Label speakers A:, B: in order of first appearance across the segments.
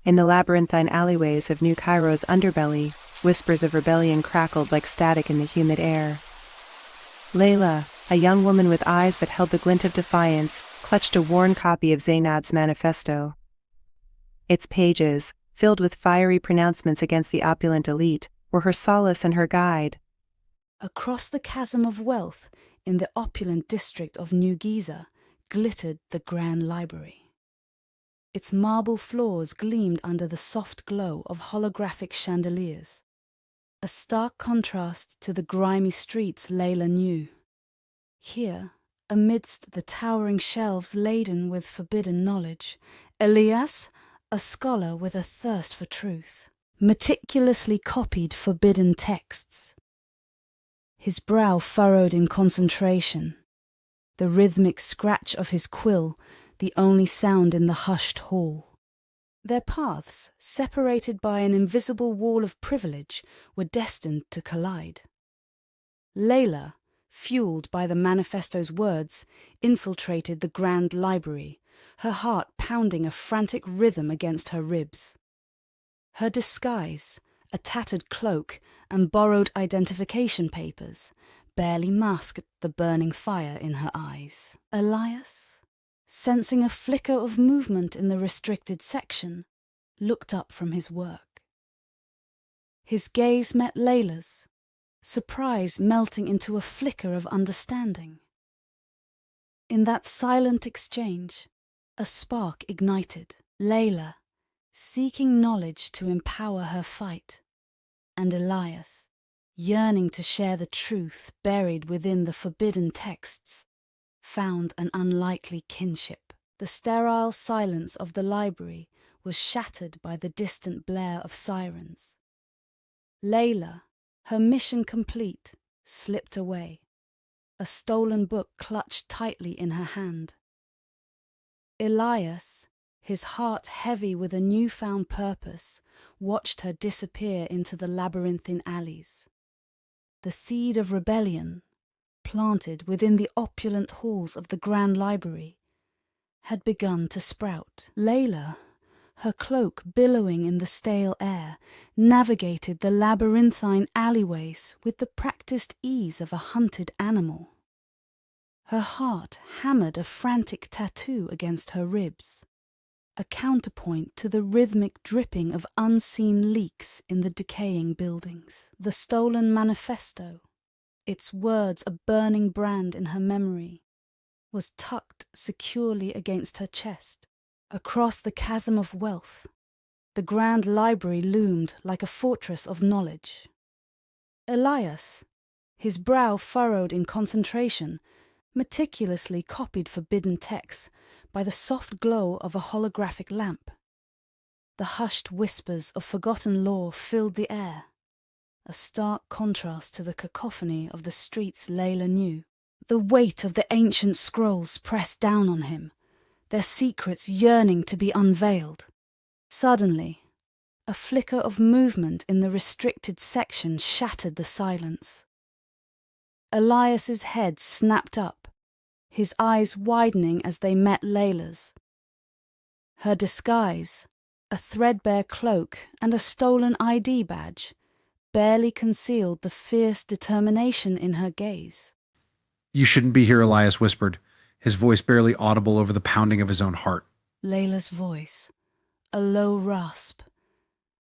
A: In the labyrinthine alleyways of New Cairo's underbelly, whispers of rebellion crackled like static in the humid air. Layla, a young woman with eyes that held the glint of defiance, clutched a worn copy of Zainab's manifesto. Its pages, filled with fiery pronouncements against the opulent elite, were her solace and her guide.
B: Across the chasm of wealth, in the opulent district of New Giza, glittered the Grand Library. Its marble floors gleamed under the soft glow of holographic chandeliers, a stark contrast to the grimy streets Layla knew. Here, amidst the towering shelves laden with forbidden knowledge, Elias, a scholar with a thirst for truth, meticulously copied forbidden texts. His brow furrowed in concentration, the rhythmic scratch of his quill the only sound in the hushed hall. Their paths, separated by an invisible wall of privilege, were destined to collide. Layla, fueled by the manifesto's words, infiltrated the Grand Library, her heart pounding a frantic rhythm against her ribs. Her disguise, a tattered cloak and borrowed identification papers, barely masked the burning fire in her eyes. Elias, sensing a flicker of movement in the restricted section, looked up from his work. His gaze met Layla's, surprise melting into a flicker of understanding. In that silent exchange, a spark ignited. Layla, seeking knowledge to empower her fight, and Elias, yearning to share the truth buried within the forbidden texts, found an unlikely kinship. The sterile silence of the library was shattered by the distant blare of sirens. Layla, her mission complete, slipped away, a stolen book clutched tightly in her hand. Elias, his heart heavy with a newfound purpose, watched her disappear into the labyrinthine alleys. The seed of rebellion, planted within the opulent halls of the Grand Library, had begun to sprout. Layla, her cloak billowing in the stale air, navigated the labyrinthine alleyways with the practiced ease of a hunted animal. Her heart hammered a frantic tattoo against her ribs, a counterpoint to the rhythmic dripping of unseen leaks in the decaying buildings. The stolen manifesto, its words a burning brand in her memory, was tucked securely against her chest. Across the chasm of wealth, the Grand Library loomed like a fortress of knowledge. Elias, his brow furrowed in concentration, meticulously copied forbidden texts by the soft glow of a holographic lamp. The hushed whispers of forgotten lore filled the air, a stark contrast to the cacophony of the streets Layla knew. The weight of the ancient scrolls pressed down on him, their secrets yearning to be unveiled. Suddenly, a flicker of movement in the restricted section shattered the silence. Elias's head snapped up, his eyes widening as they met Layla's. Her disguise, a threadbare cloak and a stolen ID badge, barely concealed the fierce determination in her gaze.
C: "You shouldn't be here," Elias whispered, his voice barely audible over the pounding of his own heart.
B: Layla's voice, a low rasp,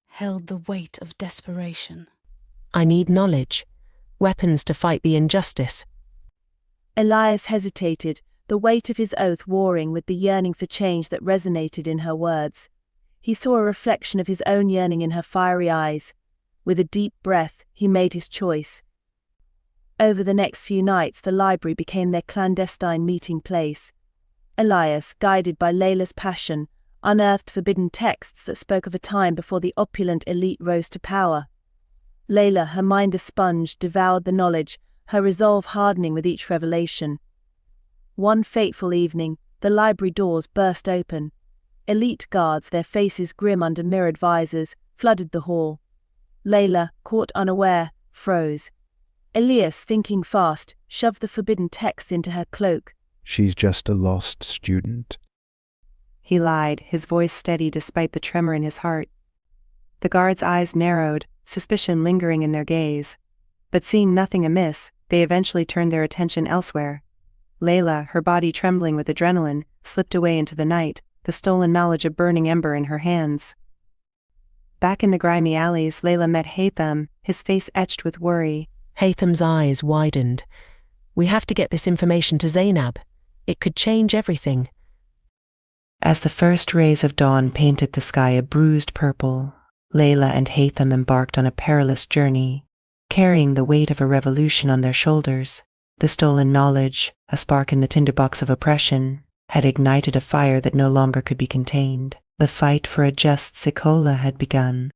B: held the weight of desperation.
D: "I need knowledge, weapons to fight the injustice."
A: Elias hesitated, the weight of his oath warring with the yearning for change that resonated in her words. He saw a reflection of his own yearning in her fiery eyes. With a deep breath, he made his choice. Over the next few nights, the library became their clandestine meeting place. Elias, guided by Layla's passion, unearthed forbidden texts that spoke of a time before the opulent elite rose to power. Layla, her mind a sponge, devoured the knowledge, her resolve hardening with each revelation. One fateful evening, the library doors burst open. Elite guards, their faces grim under mirrored visors, flooded the hall. Layla, caught unaware, froze. Elias, thinking fast, shoved the forbidden text into her cloak.
E: "She's just a lost student." he lied, his voice steady despite the tremor in his heart. The guards' eyes narrowed, suspicion lingering in their gaze. But seeing nothing amiss, they eventually turned their attention elsewhere. Layla, her body trembling with adrenaline, slipped away into the night, the stolen knowledge a burning ember in her hands. Back in the grimy alleys, Layla met Haytham, his face etched with worry.
D: Haytham's eyes widened. We have to get this information to Zainab. It could change everything.
E: As the first rays of dawn painted the sky a bruised purple, Layla and Haytham embarked on a perilous journey, carrying the weight of a revolution on their shoulders. The stolen knowledge, a spark in the tinderbox of oppression, had ignited a fire that no longer could be contained. The fight for a just zicola had begun.